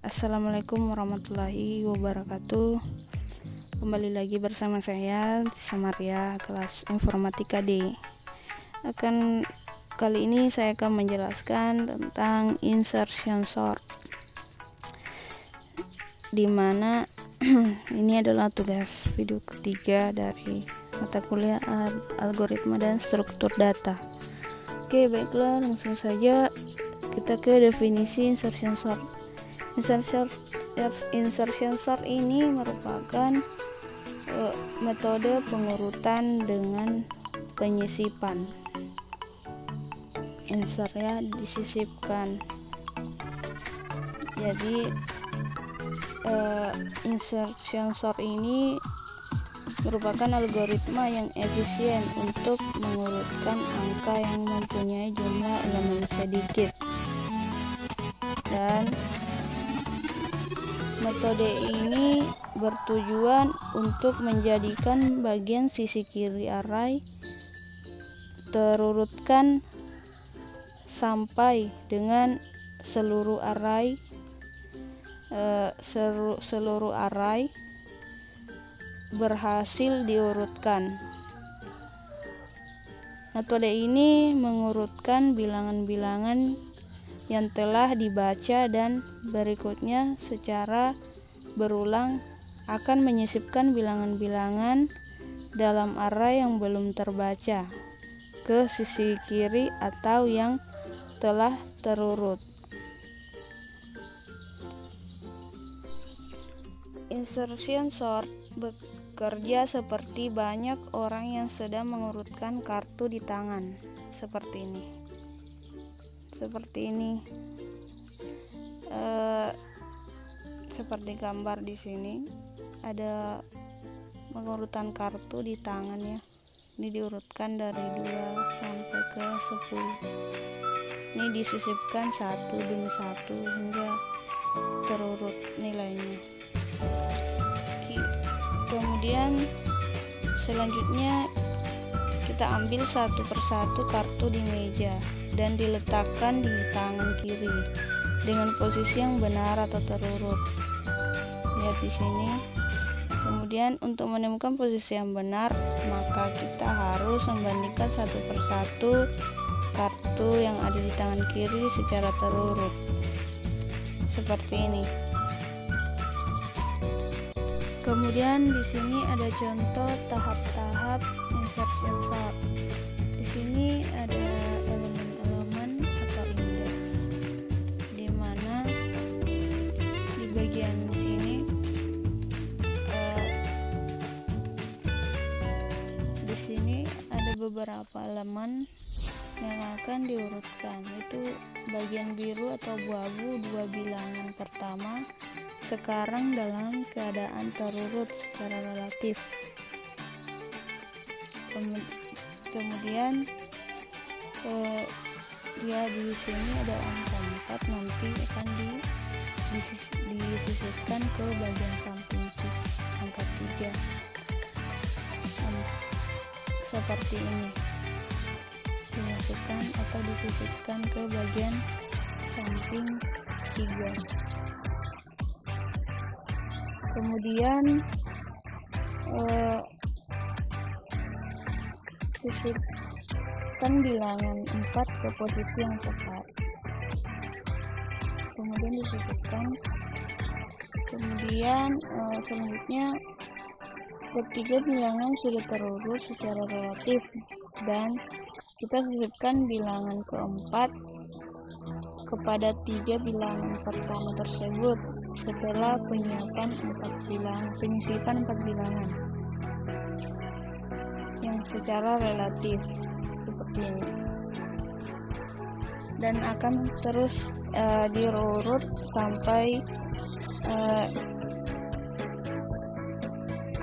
Assalamualaikum warahmatullahi wabarakatuh. Kembali lagi bersama saya Samaria, kelas Informatika D. Kali ini saya akan menjelaskan tentang insertion sort, dimana ini adalah tugas video ketiga dari mata kuliah algoritma dan struktur data. Oke, baiklah, langsung saja kita ke definisi insertion sort. Insertion sort ini merupakan metode pengurutan dengan penyisipan. Insert ya, disisipkan. Jadi insertion sort ini merupakan algoritma yang efisien untuk mengurutkan angka yang mempunyai jumlah elemen sedikit, dan metode ini bertujuan untuk menjadikan bagian sisi kiri array terurutkan sampai dengan seluruh array berhasil diurutkan. Metode ini mengurutkan bilangan-bilangan yang telah dibaca dan berikutnya secara berulang akan menyisipkan bilangan-bilangan dalam array yang belum terbaca ke sisi kiri atau yang telah terurut. Insertion sort bekerja seperti banyak orang yang sedang mengurutkan kartu di tangan, seperti ini. Seperti gambar di sini ada pengurutan kartu di tangan ya. Ini diurutkan dari 2 sampai ke 10. Ini disisipkan satu demi satu hingga terurut nilainya. Kemudian selanjutnya kita ambil satu persatu kartu di meja dan diletakkan di tangan kiri dengan posisi yang benar atau terurut. Lihat di sini. Kemudian untuk menemukan posisi yang benar, maka kita harus membandingkan satu persatu kartu yang ada di tangan kiri secara terurut. Seperti ini. Kemudian di sini ada contoh tahap-tahap insertion sort. Di sini ada elemen-elemen atau indeks, di mana di bagian sini di sini ada beberapa elemen yang akan diurutkan, yaitu bagian biru atau abu-abu 2 bilangan pertama sekarang dalam keadaan terurut secara relatif. Kemudian ya di sini ada angka 4, nanti akan disisipkan ke bagian samping angka 3 seperti ini, dimasukkan atau disisipkan ke bagian samping 3. Kemudian sisipkan bilangan 4 ke posisi yang tepat. Kemudian disisipkan. Kemudian selanjutnya ketiga bilangan sudah terurut secara relatif dan kita sisipkan bilangan keempat kepada 3 bilangan pertama tersebut setelah penyisipan 4 bilangan yang secara relatif seperti ini, dan akan terus diurut sampai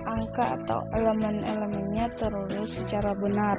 angka atau elemen-elemennya terurut secara benar.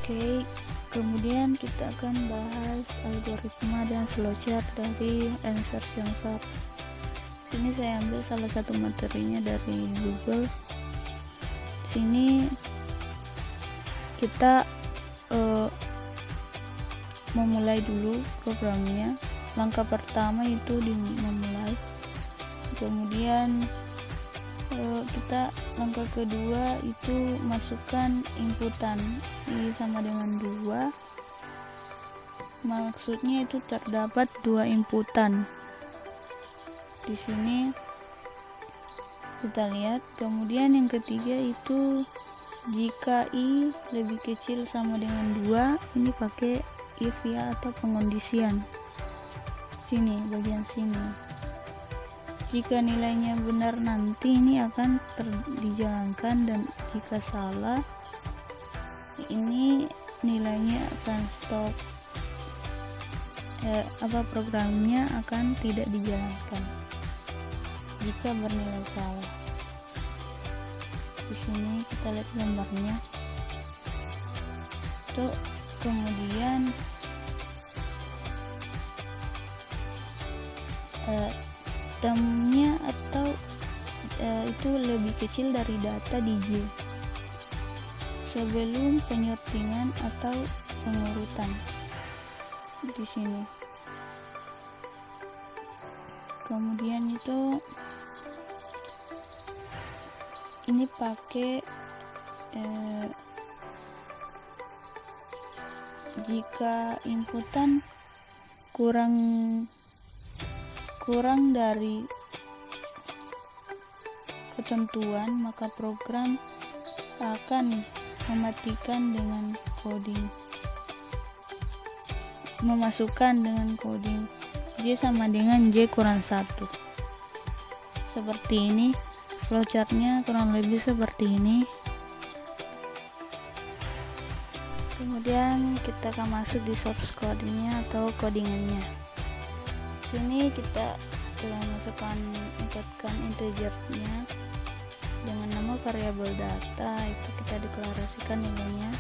Oke, kemudian kita akan bahas algoritma dan flowchart dari insertion sort. Sini saya ambil salah satu materinya dari Google. Sini kita memulai dulu programnya. Langkah pertama itu memulai, kemudian kita langkah kedua itu masukkan inputan I sama dengan 2. Maksudnya itu terdapat 2 inputan di sini, kita lihat. Kemudian yang ketiga itu jika I lebih kecil sama dengan 2, ini pakai if ya, atau pengondisian. Sini, bagian sini. Jika nilainya benar nanti ini akan dijalankan, dan jika salah ini nilainya akan stop, programnya akan tidak dijalankan jika bernilai salah. Di sini kita lihat gambarnya. Tuh, kemudian termnya atau itu lebih kecil dari data di J sebelum penyortingan atau pengurutan di sini. Kemudian itu ini pakai jika inputan kurang dari ketentuan, maka program akan mematikan dengan coding, memasukkan dengan coding J sama dengan J kurang 1. Seperti ini flowchartnya, kurang lebih seperti ini. Kemudian kita akan masuk di source codingnya atau codingannya. Sini kita telah masukkan integernya dengan nama variabel data, itu kita deklarasikan nilainya.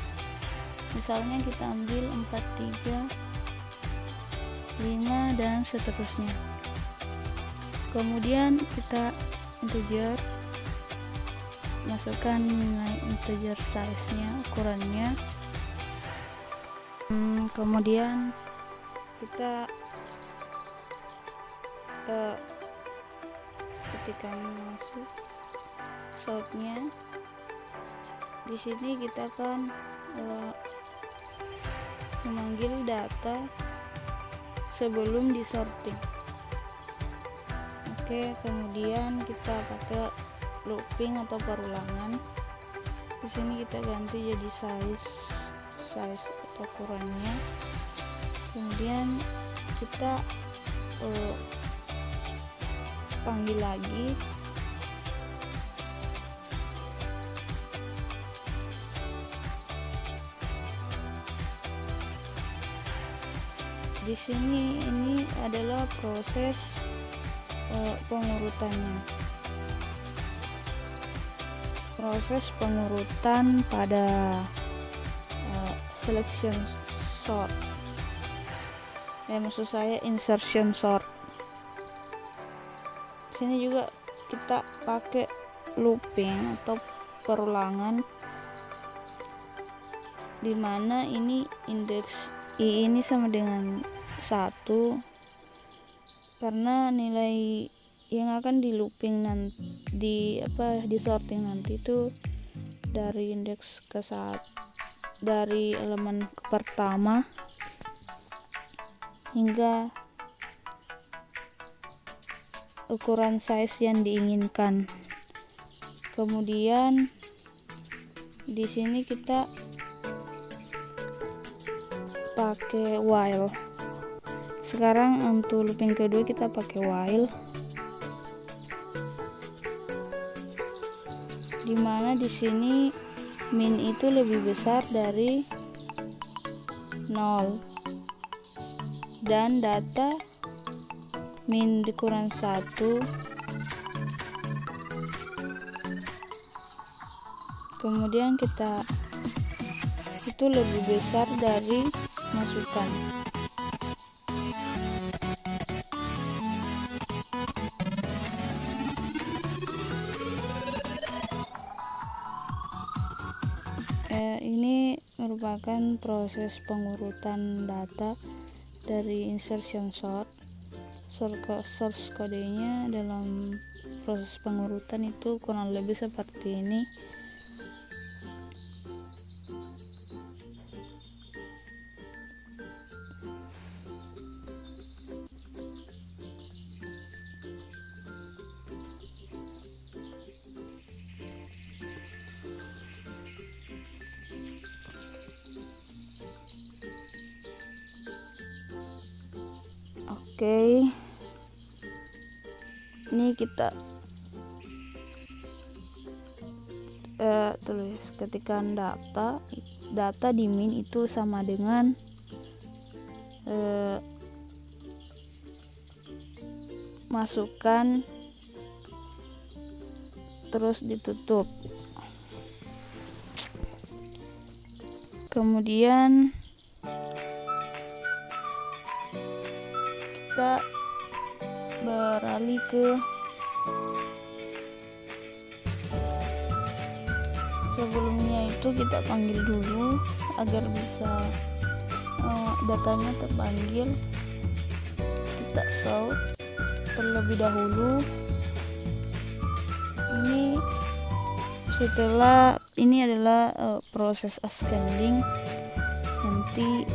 Misalnya kita ambil 4, 3, 5 dan seterusnya. Kemudian kita integer, masukkan nilai integer size-nya, ukurannya. Kemudian kita ketika masuk sortnya, di sini kita akan memanggil data sebelum disorting. Oke, kemudian kita pakai looping atau perulangan. Di sini kita ganti jadi size atau ukurannya. Kemudian kita panggil lagi. Di sini ini adalah proses pengurutannya. Proses pengurutan pada selection sort. Maksud saya insertion sort. Sini juga kita pakai looping atau perulangan, dimana ini indeks I ini sama dengan 1, karena nilai yang akan di looping nanti di sorting nanti itu dari indeks ke 1, dari elemen pertama hingga ukuran size yang diinginkan. Kemudian di sini kita pakai while. Sekarang untuk looping kedua kita pakai while, dimana di sini min itu lebih besar dari 0 dan data min dikurang 1. Kemudian kita itu lebih besar dari masukan. Ini merupakan proses pengurutan data dari insertion sort. Source kodenya dalam proses pengurutan itu kurang lebih seperti ini. Oke, ini kita tulis ketikkan data di min itu sama dengan masukkan terus ditutup. Kemudian kita beralih ke sebelumnya itu kita panggil dulu agar bisa datanya terpanggil. Kita show terlebih dahulu. Ini adalah proses ascending. Nanti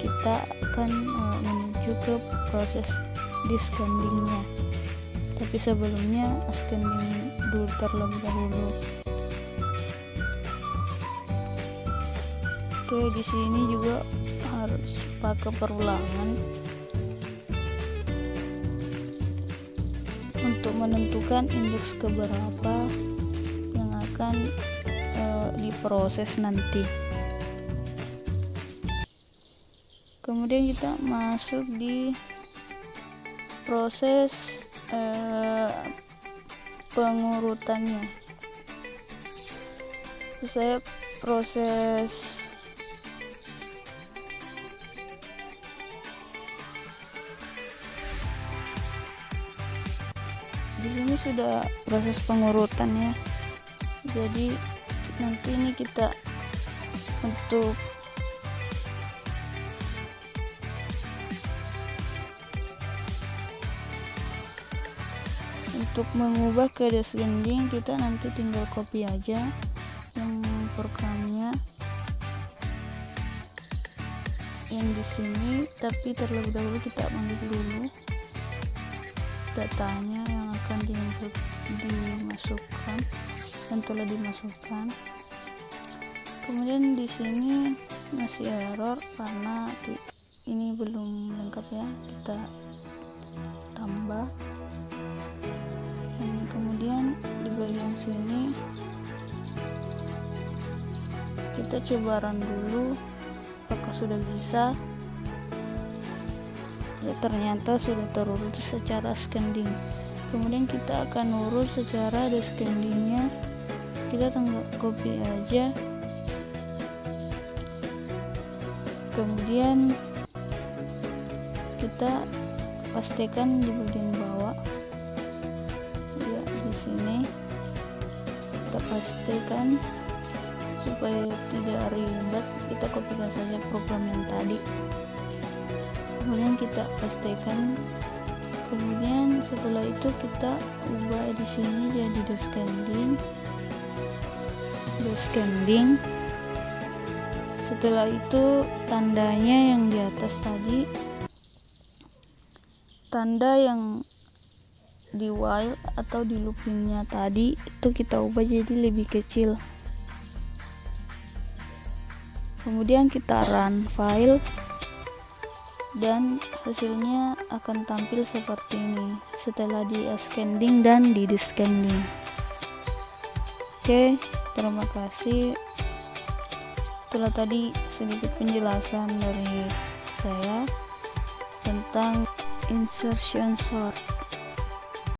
kita akan menuju ke proses descendingnya, tapi sebelumnya ascending dulu terlebih dahulu. Oke, di sini juga harus pakai perulangan untuk menentukan indeks keberapa yang akan diproses nanti. Kemudian kita masuk di proses pengurutannya. Saya proses di sini sudah proses pengurutan ya. Jadi nanti ini kita untuk mengubah ke descending, kita nanti tinggal copy aja yang programnya yang di sini, tapi terlebih dahulu kita ambil dulu datanya yang akan dimasukkan dan telah dimasukkan. Kemudian di sini masih error karena ini belum lengkap ya, kita tambah. Dan kemudian di bagian sini kita coba run dulu apakah sudah bisa. Ya, ternyata sudah terurut secara ascending. Kemudian kita akan urut secara descendingnya. Kita tinggal copy aja. Kemudian kita pastikan di bagian bawah. Ya, di sini kita pastikan supaya tidak ribet. Kita kopikan saja program yang tadi. Kemudian kita pastikan. Kemudian setelah itu kita ubah di sini jadi descending. Setelah itu tandanya yang di atas tadi, tanda yang di while atau di loopingnya tadi itu kita ubah jadi lebih kecil. Kemudian kita run file dan hasilnya akan tampil seperti ini setelah di ascending dan di descending. Oke, terima kasih. Itulah tadi sedikit penjelasan dari saya tentang insertion sort.